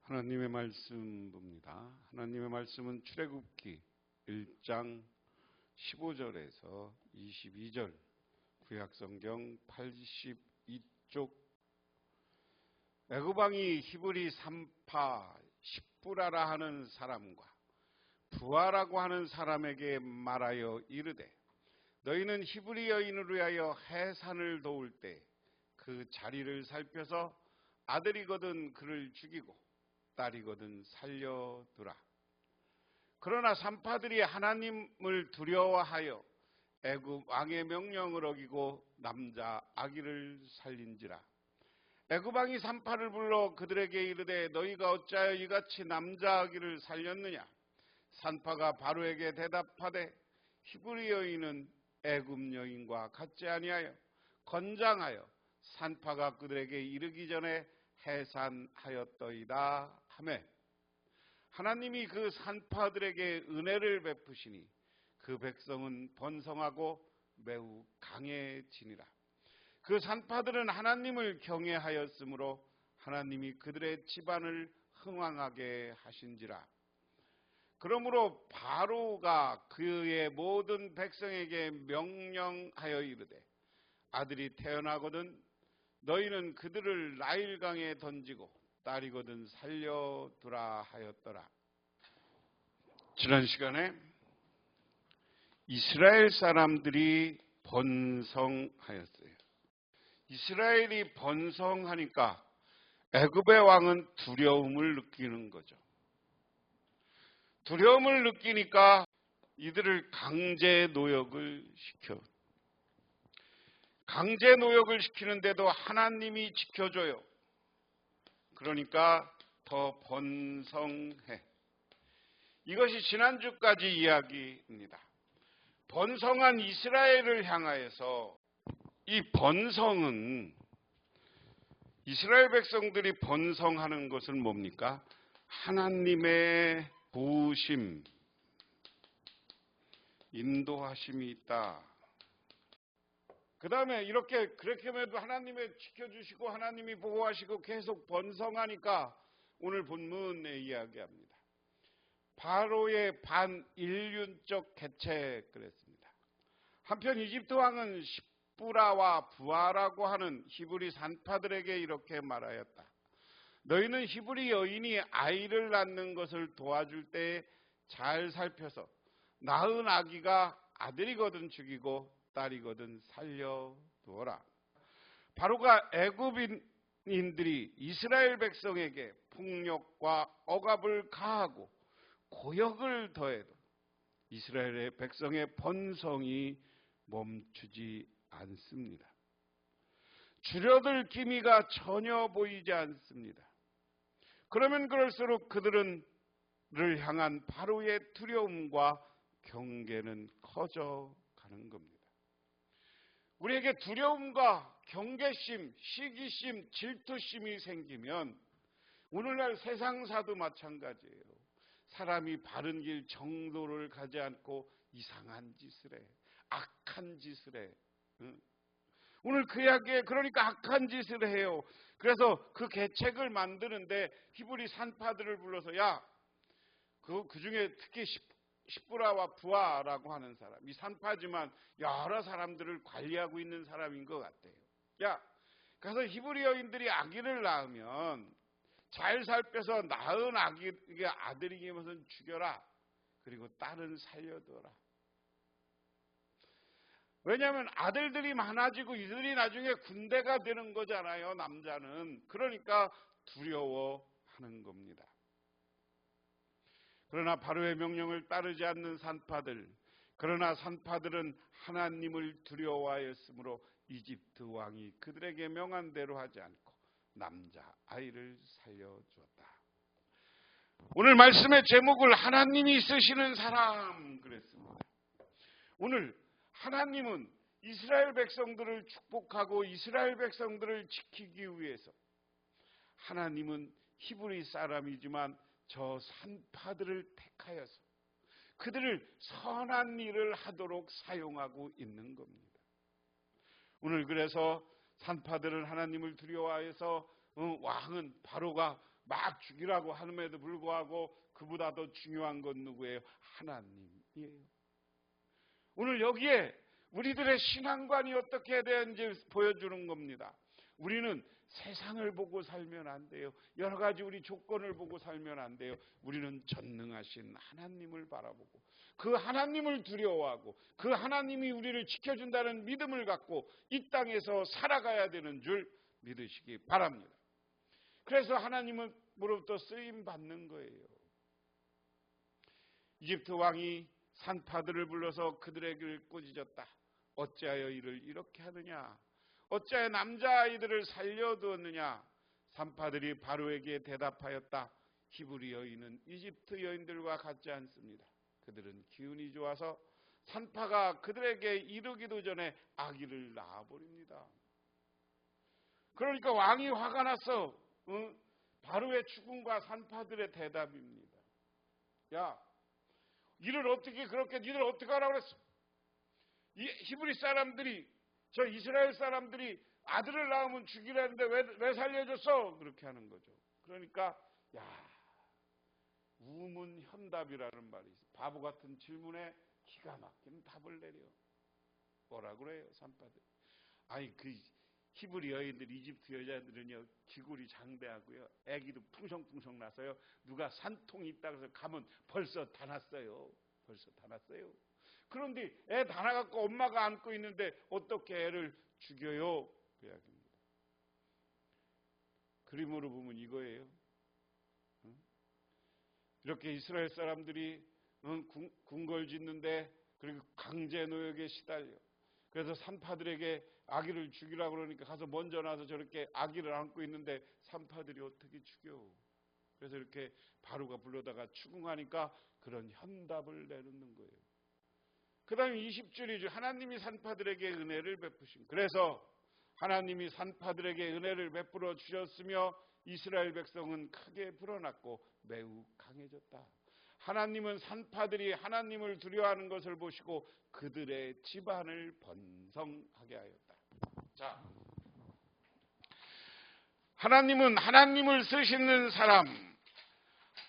하나님의 말씀 봅니다. 하나님의 말씀은 출애굽기 1장 15절에서 22절, 구약성경 82쪽. 애굽 왕이 히브리 산파 십부라라 하는 사람과 부하라고 하는 사람에게 말하여 이르되, 너희는 히브리 여인을 위하여 해산을 도울 때 그 자리를 살펴서 아들이거든 그를 죽이고 딸이거든 살려두라. 그러나 산파들이 하나님을 두려워하여 애굽 왕의 명령을 어기고 남자 아기를 살린지라. 애굽 왕이 산파를 불러 그들에게 이르되, 너희가 어찌하여 이같이 남자 아기를 살렸느냐? 산파가 바로에게 대답하되, 히브리 여인은 애굽 여인과 같지 아니하여 건장하여 산파가 그들에게 이르기 전에 해산하였더이다 하매, 하나님이 그 산파들에게 은혜를 베푸시니 그 백성은 번성하고 매우 강해지니라. 그 산파들은 하나님을 경외하였으므로 하나님이 그들의 집안을 흥왕하게 하신지라. 그러므로 바로가 그의 모든 백성에게 명령하여 이르되, 아들이 태어나거든 너희는 그들을 나일강에 던지고 딸이거든 살려두라 하였더라. 지난 시간에 이스라엘 사람들이 번성하였어요. 이스라엘이 번성하니까 애굽의 왕은 두려움을 느끼는 거죠. 두려움을 느끼니까 이들을 강제 노역을 시키는데도 하나님이 지켜줘요. 그러니까 더 번성해. 이것이 지난주까지 이야기입니다. 번성한 이스라엘을 향하여서, 이 번성은, 이스라엘 백성들이 번성하는 것은 뭡니까? 하나님의 부으심, 인도하심이 있다. 그 다음에 그렇게 해도 하나님이 지켜주시고 하나님이 보호하시고 계속 번성하니까 오늘 본문에 이야기합니다. 바로의 반인륜적 개체 그랬습니다. 한편 이집트 왕은 십부라와 부하라고 하는 히브리 산파들에게 이렇게 말하였다. 너희는 히브리 여인이 아이를 낳는 것을 도와줄 때 잘 살펴서 낳은 아기가 아들이거든 죽이고 딸이거든 살려두어라. 바로가 애굽인들이 이스라엘 백성에게 폭력과 억압을 가하고 고역을 더해도 이스라엘의 백성의 번성이 멈추지 않습니다. 줄여들 기미가 전혀 보이지 않습니다. 그러면 그럴수록 그들을 향한 바로의 두려움과 경계는 커져가는 겁니다. 우리에게 두려움과 경계심, 시기심, 질투심이 생기면 오늘날 세상사도 마찬가지예요. 사람이 바른 길 정도를 가지 않고 이상한 짓을 해, 악한 짓을 해. 오늘 그 이야기에 그러니까 악한 짓을 해요. 그래서 그 계책을 만드는데 히브리 산파들을 불러서, 야, 그 중에 특히 십부라와 부하라고 하는 사람, 이 산파지만 여러 사람들을 관리하고 있는 사람인 것 같아요. 야, 그래서 히브리 여인들이 아기를 낳으면 잘 살펴서 낳은 아기가 아들이기면 죽여라. 그리고 딸은 살려둬라. 왜냐하면 아들들이 많아지고 이들이 나중에 군대가 되는 거잖아요, 남자는. 그러니까 두려워하는 겁니다. 그러나 바로의 명령을 따르지 않는 산파들, 그러나 산파들은 하나님을 두려워하였으므로 이집트 왕이 그들에게 명한 대로 하지 않고 남자 아이를 살려주었다. 오늘 말씀의 제목을 하나님이 쓰시는 사람 그랬습니다. 오늘 하나님은 이스라엘 백성들을 축복하고 이스라엘 백성들을 지키기 위해서, 하나님은 히브리 사람이지만 저 산파들을 택하여서 그들을 선한 일을 하도록 사용하고 있는 겁니다. 오늘 그래서 산파들은 하나님을 두려워해서 왕은 바로가 막 죽이라고 함에도 불구하고 그보다 더 중요한 건 누구예요? 하나님이에요. 오늘 여기에 우리들의 신앙관이 어떻게 되는지 보여주는 겁니다. 우리는 세상을 보고 살면 안 돼요. 여러 가지 우리 조건을 보고 살면 안 돼요. 우리는 전능하신 하나님을 바라보고 그 하나님을 두려워하고 그 하나님이 우리를 지켜준다는 믿음을 갖고 이 땅에서 살아가야 되는 줄 믿으시기 바랍니다. 그래서 하나님으로부터 쓰임 받는 거예요. 이집트 왕이 산파들을 불러서 그들에게 꾸짖었다. 어찌하여 이를 이렇게 하느냐? 어찌하여 남자아이들을 살려두었느냐? 산파들이 바로에게 대답하였다. 히브리 여인은 이집트 여인들과 같지 않습니다. 그들은 기운이 좋아서 산파가 그들에게 이르기도 전에 아기를 낳아버립니다. 그러니까 왕이 화가 났어. 바로의 죽음과 산파들의 대답입니다. 야, 이를 어떻게 그렇게 니들 어떻게 하라고 그랬어? 이 히브리 사람들이 저 이스라엘 사람들이 아들을 낳으면 죽이라는데 왜 살려줬어? 그렇게 하는 거죠. 그러니까 우문현답이라는 말이 있어요. 바보 같은 질문에 기가 막힌 답을 내려. 뭐라 그래요? 산파들. 아니 그 히브리 여인들, 이집트 여자들은요 기골이 장대하고요 애기도 풍성풍성 나서요. 누가 산통이 있다고 해서 가면 벌써 다 났어요. 그런데 애 다 나갖고 엄마가 안고 있는데 어떻게 애를 죽여요? 그 이야기입니다. 그림으로 보면 이거예요. 이렇게 이스라엘 사람들이 궁궐 짓는데 그리고 강제 노역에 시달려. 그래서 산파들에게 아기를 죽이라고 그러니까 가서 먼저 나서 저렇게 아기를 안고 있는데 산파들이 어떻게 죽여? 그래서 이렇게 바로가 불러다가 추궁하니까 그런 현답을 내놓는 거예요. 그 다음에 20절이죠. 하나님이 산파들에게 은혜를 베푸신. 그래서 하나님이 산파들에게 은혜를 베풀어 주셨으며 이스라엘 백성은 크게 불어났고 매우 강해졌다. 하나님은 산파들이 하나님을 두려워하는 것을 보시고 그들의 집안을 번성하게 하였다. 자, 하나님은 하나님을 쓰시는 사람,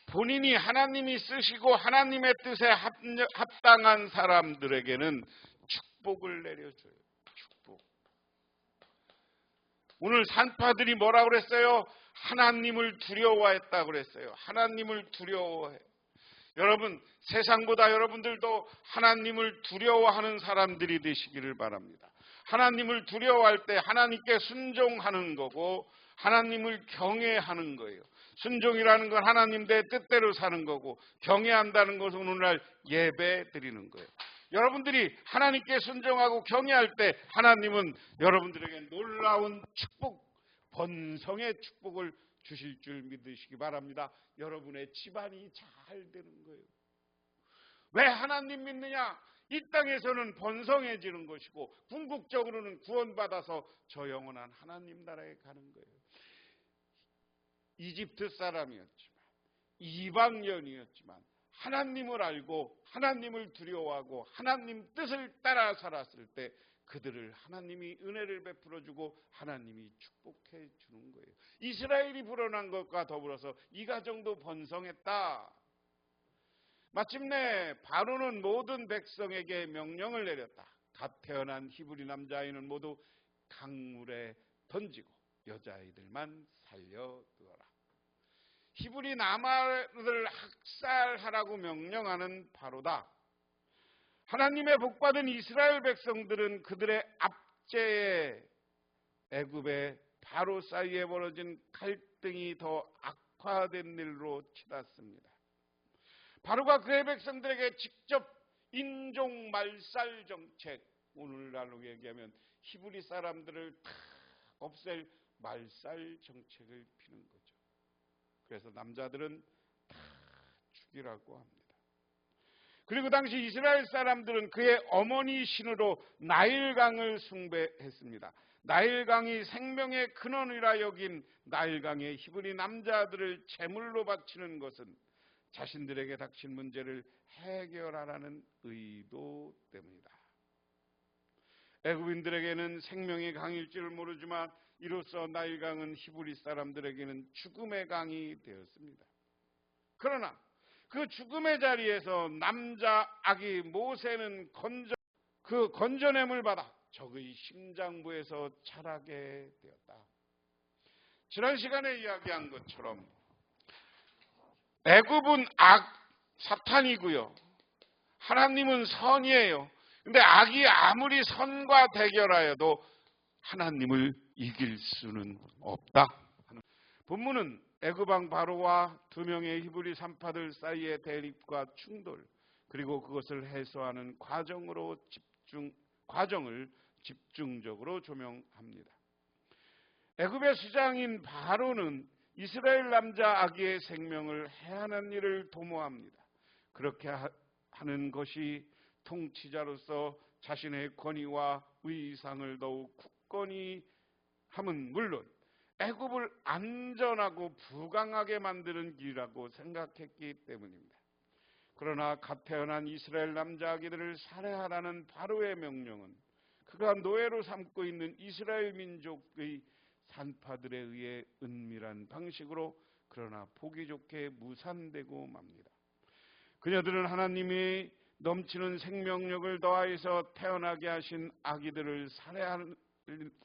본인이 하나님이 쓰시고 하나님의 뜻에 합당한 사람들에게는 축복을 내려줘요. 축복. 오늘 산파들이 뭐라고 그랬어요? 하나님을 두려워했다고 그랬어요. 하나님을 두려워해. 여러분, 세상보다 여러분들도 하나님을 두려워하는 사람들이 되시기를 바랍니다. 하나님을 두려워할 때 하나님께 순종하는 거고 하나님을 경외하는 거예요. 순종이라는 건 하나님 의 뜻대로 사는 거고 경외한다는 것은 오늘날 예배 드리는 거예요. 여러분들이 하나님께 순종하고 경외할 때 하나님은 여러분들에게 놀라운 축복, 번성의 축복을 주실 줄 믿으시기 바랍니다. 여러분의 집안이 잘 되는 거예요. 왜 하나님 믿느냐? 이 땅에서는 번성해지는 것이고 궁극적으로는 구원받아서 저 영원한 하나님 나라에 가는 거예요. 이집트 사람이었지만 이방인이었지만 하나님을 알고 하나님을 두려워하고 하나님 뜻을 따라 살았을 때 그들을 하나님이 은혜를 베풀어 주고 하나님이 축복해 주는 거예요. 이스라엘이 불어난 것과 더불어서 이 가정도 번성했다. 마침내 바로는 모든 백성에게 명령을 내렸다. 갓 태어난 히브리 남자아이는 모두 강물에 던지고 여자아이들만 살려두어라. 히브리 남아를 학살하라고 명령하는 바로다. 하나님의 복받은 이스라엘 백성들은 그들의 압제에 애굽의 바로 사이에 벌어진 갈등이 더 악화된 일로 치닫습니다. 바로가 그의 백성들에게 직접 인종 말살 정책, 오늘날로 얘기하면 히브리 사람들을 다 없앨 말살 정책을 피는 거죠. 그래서 남자들은 다 죽이라고 합니다. 그리고 당시 이스라엘 사람들은 그의 어머니 신으로 나일강을 숭배했습니다. 나일강이 생명의 근원이라 여긴 나일강의 히브리 남자들을 제물로 바치는 것은 자신들에게 닥친 문제를 해결하라는 의도 때문이다. 애굽인들에게는 생명의 강일 줄 모르지만 이로써 나일강은 히브리 사람들에게는 죽음의 강이 되었습니다. 그러나 그 죽음의 자리에서 남자 아기 모세는 그 건져냄을 받아 적의 심장부에서 자라게 되었다. 지난 시간에 이야기한 것처럼 애굽은 사탄이고요. 하나님은 선이에요. 근데 악이 아무리 선과 대결하여도 하나님을 이길 수는 없다. 본문은 애굽왕 바로와 두 명의 히브리 산파들 사이의 대립과 충돌, 그리고 그것을 해소하는 과정을 집중적으로 조명합니다. 애굽의 수장인 바로는 이스라엘 남자 아기의 생명을 해하는 일을 도모합니다. 그렇게 하는 것이 통치자로서 자신의 권위와 위상을 더욱 굳건히 함은 물론 애굽을 안전하고 부강하게 만드는 길이라고 생각했기 때문입니다. 그러나 갓 태어난 이스라엘 남자 아기들을 살해하라는 바로의 명령은 그가 노예로 삼고 있는 이스라엘 민족의 산파들에 의해 은밀한 방식으로 그러나 보기 좋게 무산되고 맙니다. 그녀들은 하나님이 넘치는 생명력을 더하여서 태어나게 하신 아기들을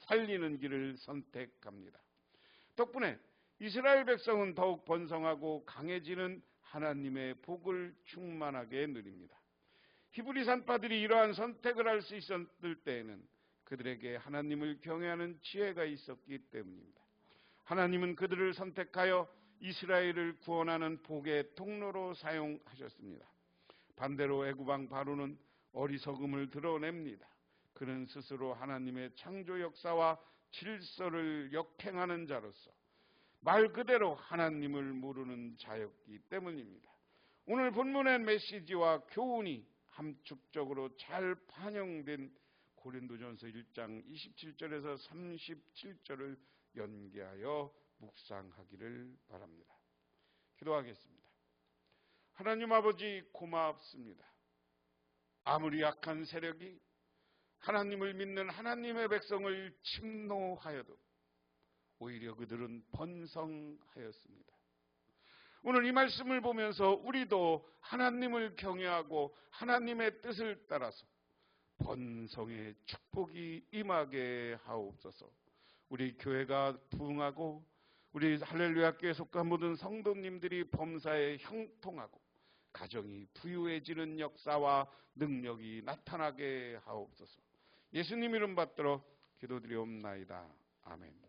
살리는 길을 선택합니다. 덕분에 이스라엘 백성은 더욱 번성하고 강해지는 하나님의 복을 충만하게 누립니다. 히브리 산파들이 이러한 선택을 할 수 있었을 때에는 그들에게 하나님을 경외하는 지혜가 있었기 때문입니다. 하나님은 그들을 선택하여 이스라엘을 구원하는 복의 통로로 사용하셨습니다. 반대로 애굽왕 바로는 어리석음을 드러냅니다. 그는 스스로 하나님의 창조 역사와 질서를 역행하는 자로서 말 그대로 하나님을 모르는 자였기 때문입니다. 오늘 본문의 메시지와 교훈이 함축적으로 잘 반영된 고린도전서 1장 27절에서 37절을 연계하여 묵상하기를 바랍니다. 기도하겠습니다. 하나님 아버지 고맙습니다. 아무리 약한 세력이 하나님을 믿는 하나님의 백성을 침노하여도 오히려 그들은 번성하였습니다. 오늘 이 말씀을 보면서 우리도 하나님을 경외하고 하나님의 뜻을 따라서 번성의 축복이 임하게 하옵소서. 우리 교회가 부흥하고 우리 할렐루야 교회 속한 모든 성도님들이 범사에 형통하고 가정이 부유해지는 역사와 능력이 나타나게 하옵소서. 예수님 이름 받들어 기도드리옵나이다. 아멘.